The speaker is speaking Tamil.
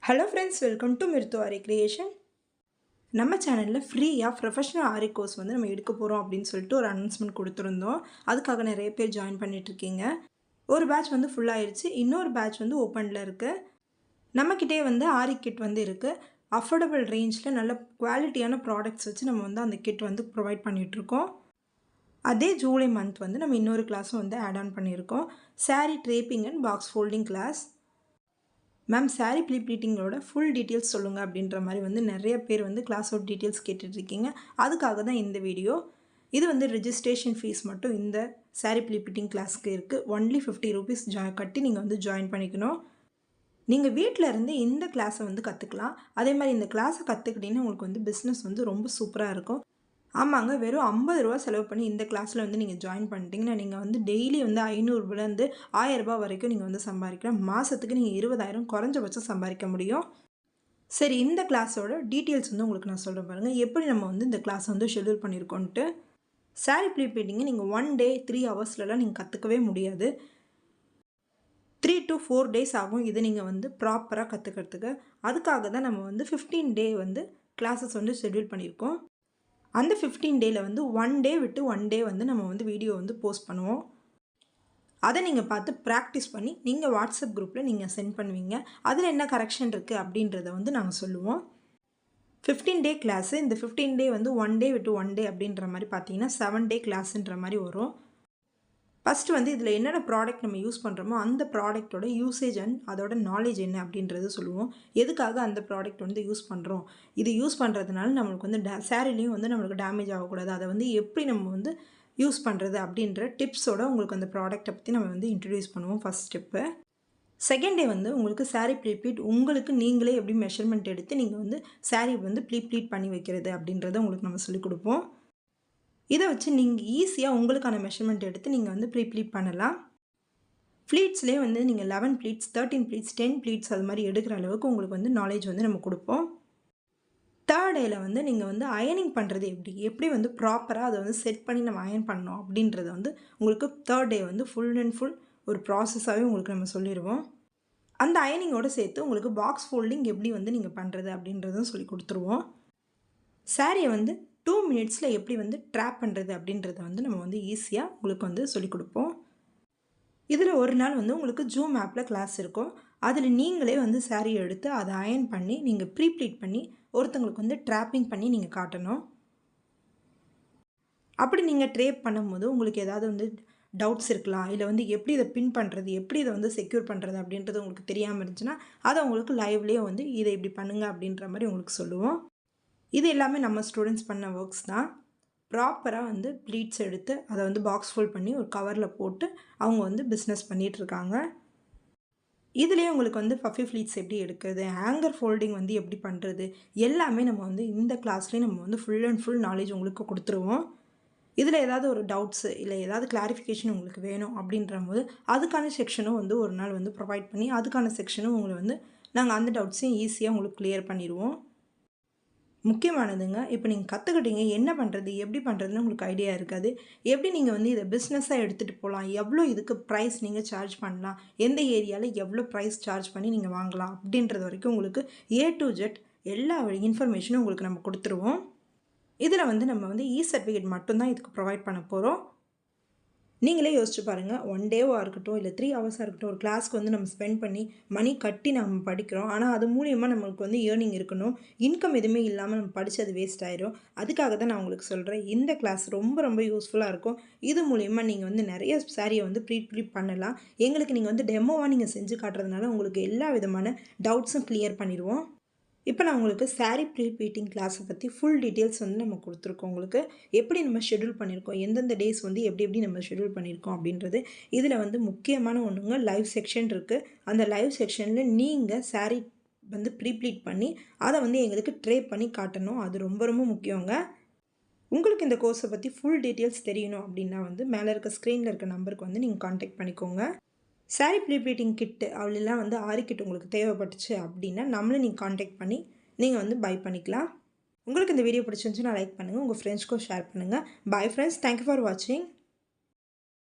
Hello friends, welcome to Mrithu Aari creation. நம்ம சேனலில் ஃப்ரீயாக ப்ரொஃபஷனல் ஆரி கோர்ஸ் வந்து நம்ம எடுக்க போகிறோம் அப்படின்னு சொல்லிட்டு ஒரு அனௌன்ஸ்மெண்ட் கொடுத்துருந்தோம். அதுக்காக நிறைய பேர் ஜாயின் பண்ணிகிட்ருக்கீங்க. ஒரு பேட்ச் வந்து ஃபுல்லாகிடுச்சு, இன்னொரு பேட்ச் வந்து ஓப்பனில் இருக்குது. நம்மக்கிட்டே வந்து ஆரி கிட் வந்து இருக்குது. அஃபோர்டபுள் ரேஞ்சில் நல்ல குவாலிட்டியான ப்ராடக்ட்ஸ் வச்சு நம்ம வந்து அந்த கிட் வந்து ப்ரொவைட் பண்ணிகிட்ருக்கோம். அதே ஜூலை மந்த் வந்து நம்ம இன்னொரு கிளாஸும் வந்து ஆட் ஆன் பண்ணியிருக்கோம். Sari draping and box folding class. Ma'am sari ப்ளீட்டிங்கோட ஃபுல் டீட்டெயில்ஸ் சொல்லுங்கள் அப்படின்ற மாதிரி வந்து நிறைய பேர் வந்து கிளாஸோட டீட்டெயில்ஸ் கேட்டுட்ருக்கீங்க. அதுக்காக தான் இந்த வீடியோ. இது வந்து ரெஜிஸ்ட்ரேஷன் ஃபீஸ் மட்டும் இந்த சாரீ ப்ளீட்டிங் கிளாஸ்க்கு இருக்குது. ஒன்லி 50 ரூபீஸ் கட்டி நீங்கள் வந்து ஜாயின் பண்ணிக்கணும். நீங்கள் வீட்டில் இருந்து இந்த கிளாஸை வந்து கற்றுக்கலாம். அதே மாதிரி இந்த கிளாஸை கற்றுக்கிட்டிங்கன்னா உங்களுக்கு வந்து பிஸ்னஸ் வந்து ரொம்ப சூப்பராக இருக்கும். ஆமாங்க, வெறும் 50 ரூபா செலவு பண்ணி இந்த கிளாஸில் வந்து நீங்கள் ஜாயின் பண்ணிட்டீங்கன்னா நீங்கள் வந்து டெய்லி வந்து 500 1000 வரைக்கும் நீங்கள் வந்து சம்பாதிக்கலாம். மாதத்துக்கு நீங்கள் 20,000 குறைஞ்சபட்சம் சம்பாதிக்க முடியும். சரி, இந்த கிளாஸோட டீட்டெயில்ஸ் வந்து உங்களுக்கு நான் சொல்கிறேன் பாருங்கள். எப்படி நம்ம வந்து இந்த கிளாஸை வந்து ஷெட்யூல் பண்ணியிருக்கோன்ட்டு. சாரீ ப்ளீட்டிங்கை நீங்கள் 1 டே 3 ஹவர்ஸ்லலாம் நீங்கள் கற்றுக்கவே முடியாது. 3 to 4 டேஸ் ஆகும் இது நீங்கள் வந்து ப்ராப்பராக கற்றுக்கிறதுக்கு. அதுக்காக தான் நம்ம வந்து 15 டே வந்து கிளாஸஸ் வந்து ஷெட்யூல் பண்ணியிருக்கோம். அந்த 15 டேயில் வந்து 1 டே விட்டு 1 டே வந்து நம்ம வந்து வீடியோ வந்து போஸ்ட் பண்ணுவோம். அதை நீங்கள் பார்த்து ப்ராக்டிஸ் பண்ணி நீங்கள் வாட்ஸ்அப் குரூப்பில் நீங்கள் சென்ட் பண்ணுவீங்க. அதில் என்ன கரெக்ஷன் இருக்குது அப்படின்றத வந்து நாங்கள் சொல்லுவோம். 15 டே கிளாஸு. இந்த 15 டே வந்து 1 டே விட்டு 1 டே அப்படின்ற மாதிரி பார்த்தீங்கன்னா 7 டே கிளாஸுன்ற மாதிரி வரும். ஃபஸ்ட்டு வந்து இதில் என்னென்ன ப்ராடக்ட் நம்ம யூஸ் பண்ணுறோமோ அந்த ப்ராடக்டோட யூசேஜ் அண்ட் அதோட நாலேஜ் என்ன அப்படின்றது சொல்லுவோம். எதுக்காக அந்த ப்ராடக்ட் வந்து யூஸ் பண்ணுறோம், இது யூஸ் பண்ணுறதுனால நம்மளுக்கு வந்து சாரீலையும் வந்து நம்மளுக்கு டேமேஜ் ஆகக்கூடாது, அதை வந்து எப்படி நம்ம வந்து யூஸ் பண்ணுறது அப்படின்ற டிப்ஸோட உங்களுக்கு அந்த ப்ராடக்ட்டை பற்றி நம்ம வந்து இன்ட்ரடியூஸ் பண்ணுவோம் ஃபஸ்ட் ஸ்டெப்பு. செகண்ட் டே வந்து உங்களுக்கு சாரீ ப்ளீட் உங்களுக்கு நீங்களே எப்படி மெஷர்மெண்ட் எடுத்து நீங்கள் வந்து சாரீ வந்து ப்ளீட் பண்ணி வைக்கிறது அப்படின்றத உங்களுக்கு நம்ம சொல்லிக் கொடுப்போம். இதை வச்சு நீங்கள் ஈஸியாக உங்களுக்கான மெஷர்மெண்ட் எடுத்து நீங்கள் வந்து ப்ளீட் பண்ணலாம். ப்ளீட்ஸ்லேயே வந்து நீங்கள் 11 ப்ளீட்ஸ் 13 ப்ளீட்ஸ் 10 ப்ளீட்ஸ் அது மாதிரி எடுக்கிற அளவுக்கு உங்களுக்கு வந்து நாலேஜ் வந்து நம்ம கொடுப்போம். தேர்ட் டேயில் வந்து நீங்கள் வந்து அயனிங் பண்ணுறது எப்படி வந்து ப்ராப்பராக அதை வந்து செட் பண்ணி நம்ம அயன் பண்ணோம் அப்படின்றத வந்து உங்களுக்கு தேர்ட் டே வந்து ஃபுல் அண்ட் ஃபுல் ஒரு ப்ராசஸாகவே உங்களுக்கு நம்ம சொல்லிடுவோம். அந்த அயனிங்கோடு சேர்த்து உங்களுக்கு பாக்ஸ் ஃபோல்டிங் எப்படி வந்து நீங்கள் பண்ணுறது அப்படின்றதும் சொல்லி கொடுத்துருவோம். சாரியை வந்து 2 மினிட்ஸில் எப்படி வந்து ட்ராப் பண்ணுறது அப்படின்றத வந்து நம்ம வந்து ஈஸியாக உங்களுக்கு வந்து சொல்லிக் கொடுப்போம். இதில் ஒரு நாள் வந்து உங்களுக்கு ஜூம் ஆப்பில் கிளாஸ் இருக்கும். அதில் நீங்களே வந்து சாரியை எடுத்து அதை அயன் பண்ணி நீங்கள் ப்ளீட் பண்ணி ஒருத்தங்களுக்கு வந்து ட்ராப்பிங் பண்ணி நீங்கள் காட்டணும். அப்படி நீங்கள் ட்ரேப் பண்ணும்போது உங்களுக்கு ஏதாவது வந்து டவுட்ஸ் இருக்கலாம், இல்லை வந்து எப்படி இதை பின் பண்ணுறது, எப்படி இதை வந்து செக்யூர் பண்ணுறது அப்படின்றது உங்களுக்கு தெரியாமல் இருந்துச்சுன்னா அதை உங்களுக்கு லைவ்லேயே வந்து இதை இப்படி பண்ணுங்கள் அப்படின்ற மாதிரி உங்களுக்கு சொல்லுவோம். இது எல்லாமே நம்ம ஸ்டூடெண்ட்ஸ் பண்ண ஒர்க்ஸ் தான். ப்ராப்பராக வந்து ப்ளீட்ஸ் எடுத்து அதை வந்து பாக்ஸ் ஃபோல்ட் பண்ணி ஒரு கவரில் போட்டு அவங்க வந்து பிஸ்னஸ் பண்ணிகிட்ருக்காங்க. இதுலேயே உங்களுக்கு வந்து பஃபி ப்ளீட்ஸ் எப்படி எடுக்கிறது, ஹேங்கர் ஃபோல்டிங் வந்து எப்படி பண்ணுறது, எல்லாமே நம்ம வந்து இந்த கிளாஸ்லேயே நம்ம வந்து ஃபுல் அண்ட் ஃபுல் நாலேஜ் உங்களுக்கு கொடுத்துருவோம். இதில் ஏதாவது ஒரு டவுட்ஸு இல்லை ஏதாவது கிளாரிஃபிகேஷன் உங்களுக்கு வேணும் அப்படின்ற போது அதுக்கான செக்ஷனும் வந்து ஒரு நாள் வந்து ப்ரொவைட் பண்ணி அதுக்கான செக்ஷனும் உங்களை வந்து நாங்கள் அந்த டவுட்ஸையும் ஈஸியாக உங்களுக்கு கிளியர் பண்ணிடுவோம். முக்கியமானதுங்க, இப்போ நீங்கள் கற்றுக்கிட்டீங்க, என்ன பண்ணுறது எப்படி பண்ணுறதுன்னு உங்களுக்கு ஐடியா இருக்காது. எப்படி நீங்கள் வந்து இதை பிஸ்னஸாக எடுத்துகிட்டு போகலாம், எவ்வளோ இதுக்கு ப்ரைஸ் நீங்கள் சார்ஜ் பண்ணலாம், எந்த ஏரியாவில் எவ்வளோ ப்ரைஸ் சார்ஜ் பண்ணி நீங்கள் வாங்கலாம் அப்படின்றது வரைக்கும் உங்களுக்கு A to Z எல்லா இன்ஃபர்மேஷனும் உங்களுக்கு நம்ம கொடுத்துருவோம். இதில் வந்து நம்ம வந்து சர்டிஃபிகேட் மட்டும்தான் இதுக்கு ப்ரொவைட் பண்ண போகிறோம். நீங்களே யோசிச்சு பாருங்கள், 1 டேவாக இருக்கட்டும் இல்லை 3 ஹவர்ஸாக இருக்கட்டும், ஒரு கிளாஸ்க்கு வந்து நம்ம ஸ்பெண்ட் பண்ணி மணி கட்டி நம்ம படிக்கிறோம். ஆனால் அது மூலியமாக நம்மளுக்கு வந்து ஏர்னிங் இருக்கணும். இன்கம் எதுவுமே இல்லாமல் நம்ம படித்து அது வேஸ்ட் ஆயிரும். அதுக்காக தான் நான் உங்களுக்கு சொல்கிறேன், இந்த கிளாஸ் ரொம்ப ரொம்ப யூஸ்ஃபுல்லாக இருக்கும். இது மூலிமா நீங்கள் வந்து நிறைய சாரியை வந்து ப்ளீட் பண்ணலாம். எங்களுக்கு நீங்கள் வந்து டெமோவாக நீங்கள் செஞ்சு காட்டுறதுனால உங்களுக்கு எல்லா விதமான டவுட்ஸும் கிளியர் பண்ணிடுவோம். இப்போ நான் உங்களுக்கு சாரீ ப்ளீட்டிங் கிளாஸை பற்றி ஃபுல் டீட்டெயில்ஸ் வந்து நம்ம கொடுத்துருக்கோம். உங்களுக்கு எப்படி நம்ம ஷெட்யூல் பண்ணியிருக்கோம், எந்தெந்த டேஸ் வந்து எப்படி நம்ம ஷெட்யூல் பண்ணியிருக்கோம் அப்படின்றது. இதில் வந்து முக்கியமான ஒன்றுங்க, லைவ் செக்ஷன் இருக்குது. அந்த லைவ் செக்ஷனில் நீங்கள் சாரீ வந்து ப்ளீட் பண்ணி அதை வந்து எங்களுக்கு ட்ரே பண்ணி காட்டணும். அது ரொம்ப ரொம்ப முக்கியங்க. உங்களுக்கு இந்த கோர்ஸை பற்றி ஃபுல் டீட்டெயில்ஸ் தெரியணும் அப்படின்னா வந்து மேலே இருக்க ஸ்க்ரீனில் இருக்க நம்பருக்கு வந்து நீங்கள் காண்டாக்ட் பண்ணிக்கோங்க. சாரீ ப்ளீட்டிங் கிட்டு அவ்வளோலாம் வந்து ஆரி கிட் உங்களுக்கு தேவைப்பட்டுச்சு அப்படின்னா நம்மளை நீங்கள் காண்டாக்ட் பண்ணி நீங்கள் வந்து பை பண்ணிக்கலாம். உங்களுக்கு இந்த வீடியோ பிடிச்சிருந்துச்சுன்னா லைக் பண்ணுங்கள், உங்கள் ஃப்ரெண்ட்ஸ்க்கும் ஷேர் பண்ணுங்கள். பை ஃப்ரெண்ட்ஸ், தேங்க்யூ ஃபார் வாட்சிங்.